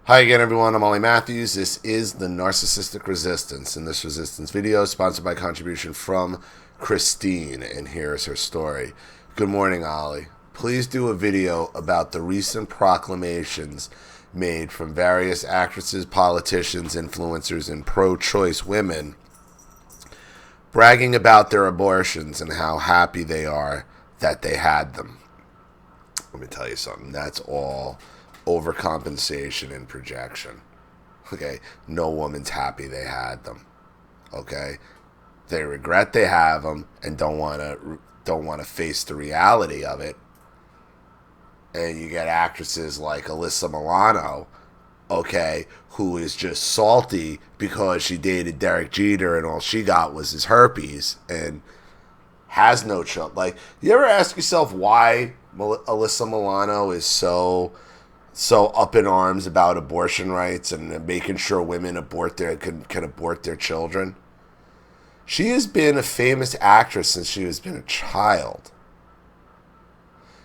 Hi again, everyone. I'm Ollie Matthews. This is the Narcissistic Resistance. In this resistance video, sponsored by contribution from Christine, and here's her story. Good morning, Ollie. Please do a video about the recent proclamations made from various actresses, politicians, influencers, and pro-choice women bragging about their abortions and how happy they are that they had them. Let me tell you something. That's all overcompensation and projection. Okay? No woman's happy they had them. Okay? They regret they have them and don't want to face the reality of it. And you get actresses like Alyssa Milano, okay, who is just salty because she dated Derek Jeter and all she got was his herpes and has no child. Like, you ever ask yourself why Alyssa Milano is so up in arms about abortion rights and making sure women can abort their children? She has been a famous actress since she has been a child.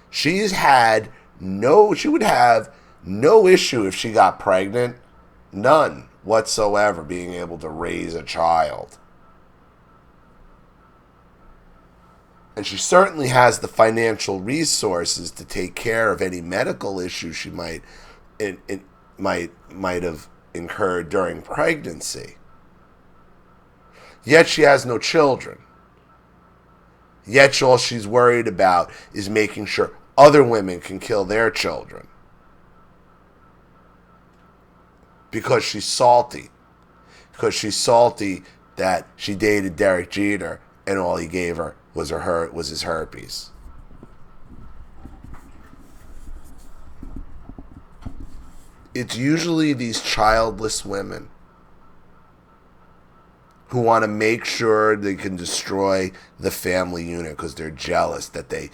She would have no issue if she got pregnant, none whatsoever, being able to raise a child. And she certainly has the financial resources to take care of any medical issues she might have incurred during pregnancy. Yet she has no children. Yet all she's worried about is making sure other women can kill their children. Because she's salty. Because she's salty that she dated Derek Jeter and all he gave her was his herpes. It's usually these childless women who want to make sure they can destroy the family unit because they're jealous that they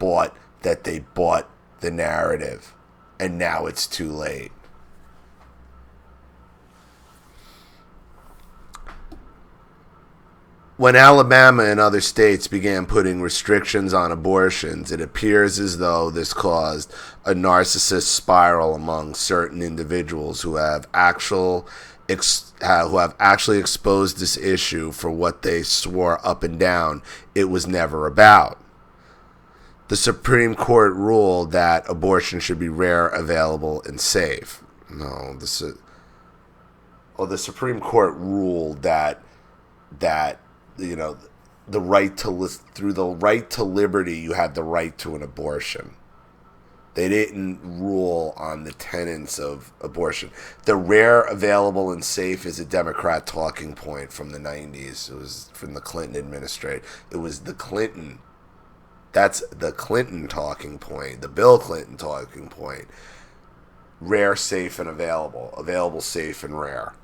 bought the narrative, and now it's too late. When Alabama and other states began putting restrictions on abortions, it appears as though this caused a narcissist spiral among certain individuals who have actually exposed this issue for what they swore up and down it was never about. The Supreme Court ruled that abortion should be rare, available, and safe. The Supreme Court ruled that the right to through the right to liberty, you had the right to an abortion. They didn't rule on the tenets of abortion. The rare, available, and safe is a Democrat talking point from the 90s. It was from the Clinton administration. It was the Clinton. That's the Clinton talking point, the Bill Clinton talking point. Rare, safe, and available. Available, safe, and rare.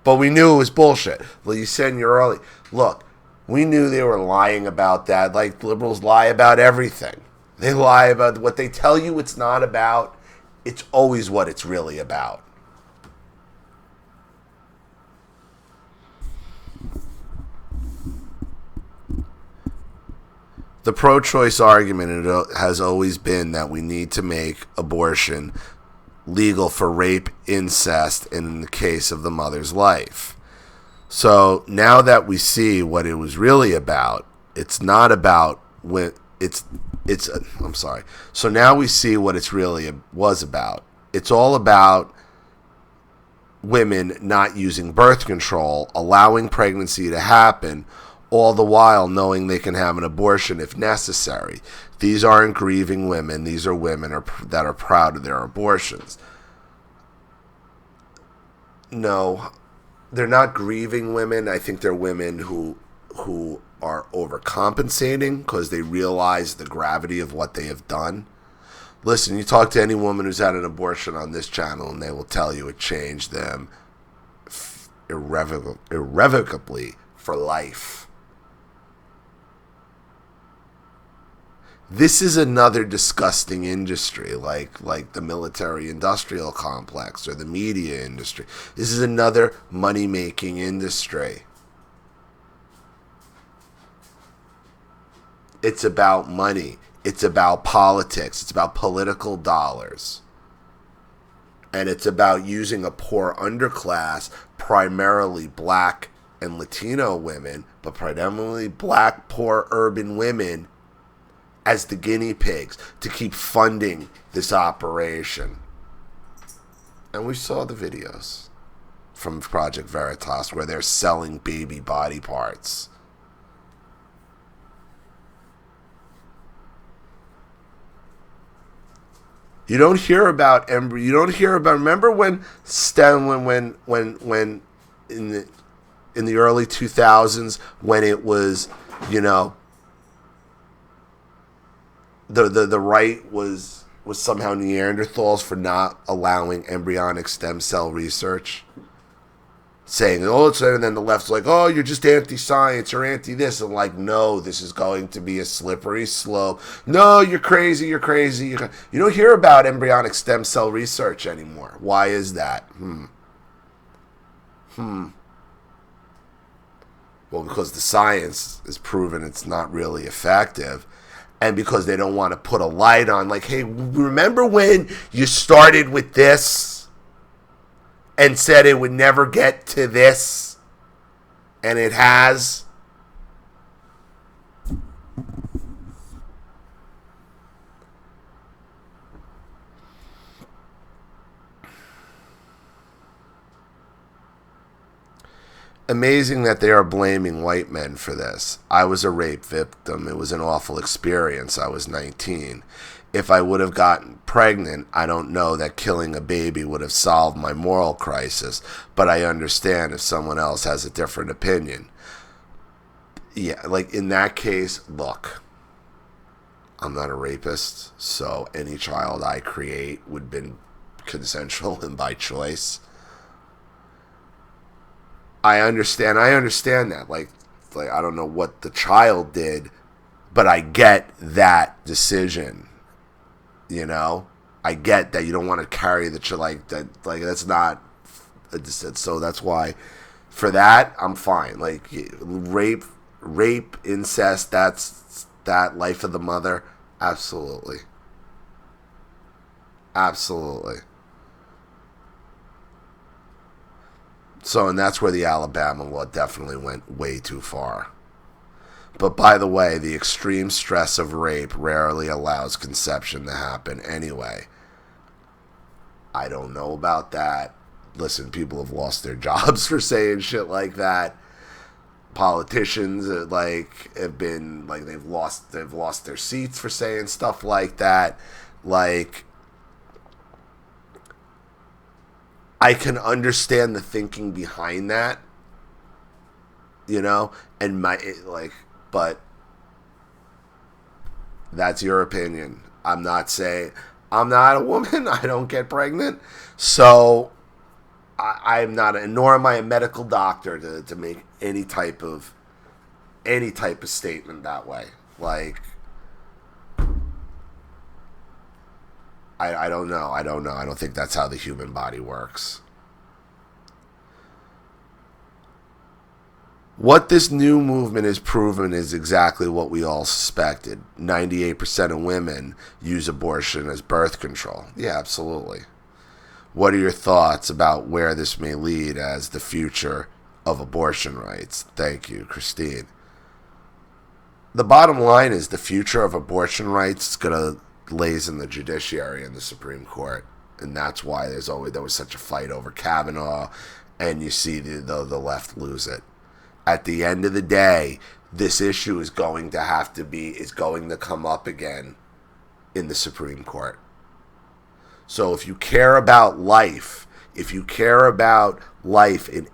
But we knew it was bullshit. Well, you said in your early... Look, we knew they were lying about that, like liberals lie about everything. They lie about what they tell you it's not about. It's always what it's really about. The pro-choice argument has always been that we need to make abortion legal for rape, incest, and in the case of the mother's life. So now that we see what it was really about, it's not about when I'm sorry. So now we see what it's really was about. It's all about women not using birth control, allowing pregnancy to happen, all the while knowing they can have an abortion if necessary. These aren't grieving women. These are women that are proud of their abortions. No, they're not grieving women. I think they're women who are overcompensating because they realize the gravity of what they have done. Listen, you talk to any woman who's had an abortion on this channel and they will tell you it changed them irrevocably for life. This is another disgusting industry, like the military-industrial complex or the media industry. This is another money-making industry. It's about money. It's about politics. It's about political dollars. And it's about using a poor underclass, primarily black and Latino women, but predominantly black, poor urban women, as the guinea pigs to keep funding this operation. And we saw the videos from Project Veritas where they're selling baby body parts. You don't hear about embryo. You don't hear about. Remember when when in the early 2000s when it was, you know, the right was somehow Neanderthals for not allowing embryonic stem cell research, saying, oh, and then the left's like, oh, you're just anti-science or anti-this. And like, no, this is going to be a slippery slope. No, you're crazy, you're crazy. You don't hear about embryonic stem cell research anymore. Why is that? Well, because the science is proven it's not really effective. And because they don't want to put a light on, like, hey, remember when you started with this and said it would never get to this? And it has. Amazing that they are blaming white men for this. I was a rape victim. It was an awful experience. I was 19. If I would have gotten pregnant, I don't know that killing a baby would have solved my moral crisis, but I understand if someone else has a different opinion. Yeah, like in that case, look, I'm not a rapist, so any child I create would have been consensual and by choice. I understand that. Like I don't know what the child did, but I get that decision. You know, I get that you don't want to carry the child like that. Like that's not. So that's why, for that, I'm fine. Like rape, incest. That's that life of the mother. Absolutely. So, and that's where the Alabama law definitely went way too far. But by the way, the extreme stress of rape rarely allows conception to happen anyway. I don't know about that. Listen, people have lost their jobs for saying shit like that. Politicians have been they've lost their seats for saying stuff like that. Like, I can understand the thinking behind that, you know, and but that's your opinion. I'm not a woman. I don't get pregnant, so I'm not, nor am I a medical doctor to make any type of statement that way. Like, I don't know. I don't think that's how the human body works. What this new movement has proven is exactly what we all suspected. 98% of women use abortion as birth control. Yeah, absolutely. What are your thoughts about where this may lead as the future of abortion rights? Thank you, Christine. The bottom line is the future of abortion rights lays in the judiciary and the Supreme Court, and that's why there was such a fight over Kavanaugh, and you see the left lose it. At the end of the day, this issue is going to come up again in the Supreme Court. So if you care about life, in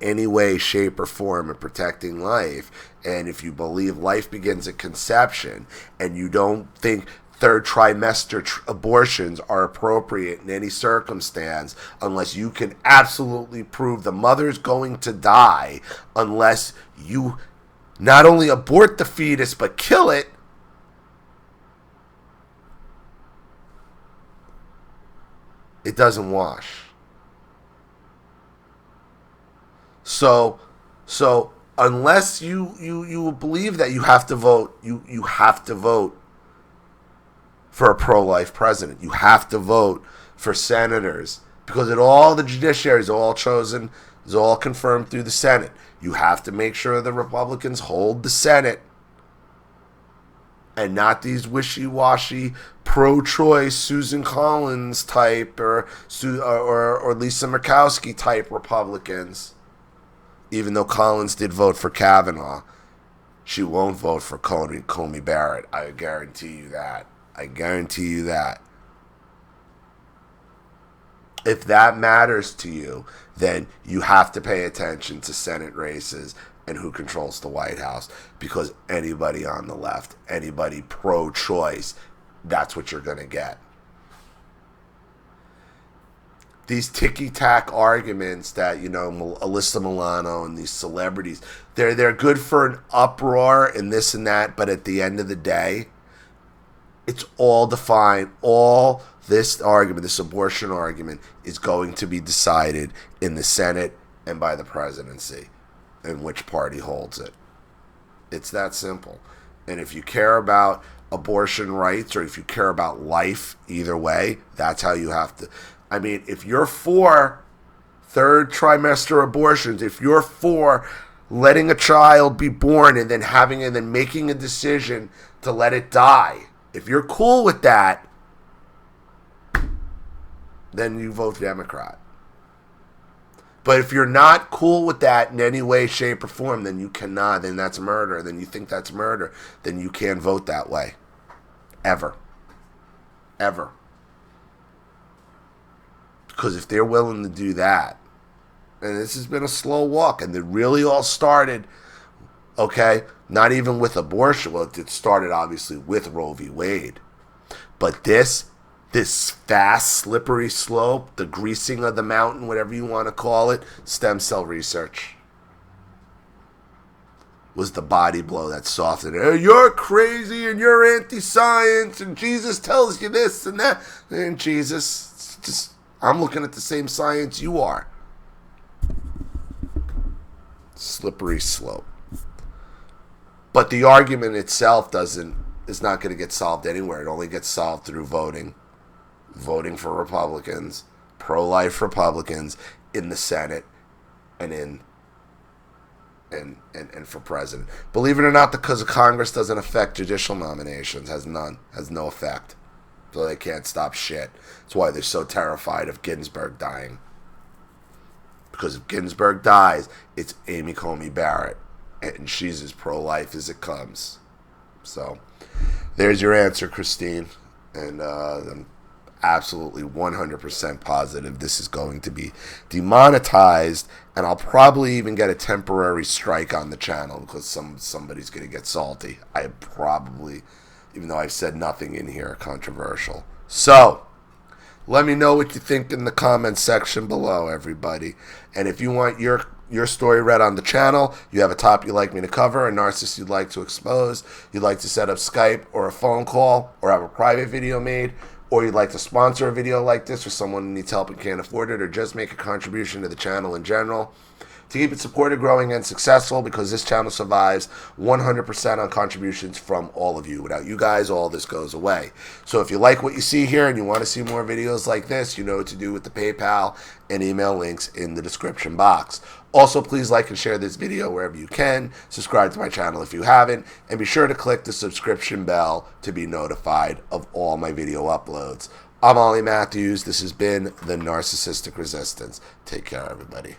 any way, shape, or form and protecting life, and if you believe life begins at conception, and you don't think third trimester abortions are appropriate in any circumstance unless you can absolutely prove the mother's going to die, unless you not only abort the fetus but kill it, it doesn't wash. So unless you believe that you have to vote, you have to vote for a pro-life president. You have to vote for senators because all the judiciary is all chosen, is all confirmed through the Senate. You have to make sure the Republicans hold the Senate and not these wishy-washy pro-choice Susan Collins type or Lisa Murkowski type Republicans. Even though Collins did vote for Kavanaugh, she won't vote for Comey Barrett. I guarantee you that. I guarantee you that. If that matters to you, then you have to pay attention to Senate races and who controls the White House, because anybody on the left, anybody pro-choice, that's what you're going to get. These ticky-tack arguments that, you know, Alyssa Milano and these celebrities, they're good for an uproar and this and that, but at the end of the day, it's all defined. All this argument, this abortion argument, is going to be decided in the Senate and by the presidency, and which party holds it. It's that simple. And if you care about abortion rights, or if you care about life, either way, that's how you have to. I mean, if you're for third trimester abortions, if you're for letting a child be born and then having and then making a decision to let it die, if you're cool with that, then you vote Democrat. But if you're not cool with that in any way, shape, or form, then you cannot, then that's murder. Then you think that's murder, then you can't vote that way. Ever. Ever. Because if they're willing to do that, and this has been a slow walk, and it really all started, okay, not even with abortion. Well, it started obviously with Roe v. Wade. But this fast, slippery slope, the greasing of the mountain, whatever you want to call it, stem cell research was the body blow that softened it. Hey, you're crazy and you're anti-science and Jesus tells you this and that. And Jesus, just, I'm looking at the same science you are. Slippery slope. But the argument itself is not going to get solved anywhere. It only gets solved through voting. Voting for Republicans, pro-life Republicans in the Senate and for president. Believe it or not, because of Congress doesn't affect judicial nominations, has no effect. So they can't stop shit. That's why they're so terrified of Ginsburg dying. Because if Ginsburg dies, it's Amy Comey Barrett, and she's as pro-life as it comes. So there's your answer, Christine. And I'm absolutely 100% positive this is going to be demonetized, and I'll probably even get a temporary strike on the channel because somebody's going to get salty. I probably, even though I've said nothing in here controversial. So let me know what you think in the comments section below, everybody. And if you want your story read on the channel, you have a topic you'd like me to cover, a narcissist you'd like to expose, you'd like to set up Skype or a phone call, or have a private video made, or you'd like to sponsor a video like this for someone who needs help and can't afford it, or just make a contribution to the channel in general, to keep it supported, growing, and successful, because this channel survives 100% on contributions from all of you. Without you guys, all this goes away. So if you like what you see here and you want to see more videos like this, you know what to do with the PayPal and email links in the description box. Also, please like and share this video wherever you can. Subscribe to my channel if you haven't. And be sure to click the subscription bell to be notified of all my video uploads. I'm Ollie Matthews. This has been The Narcissistic Resistance. Take care, everybody.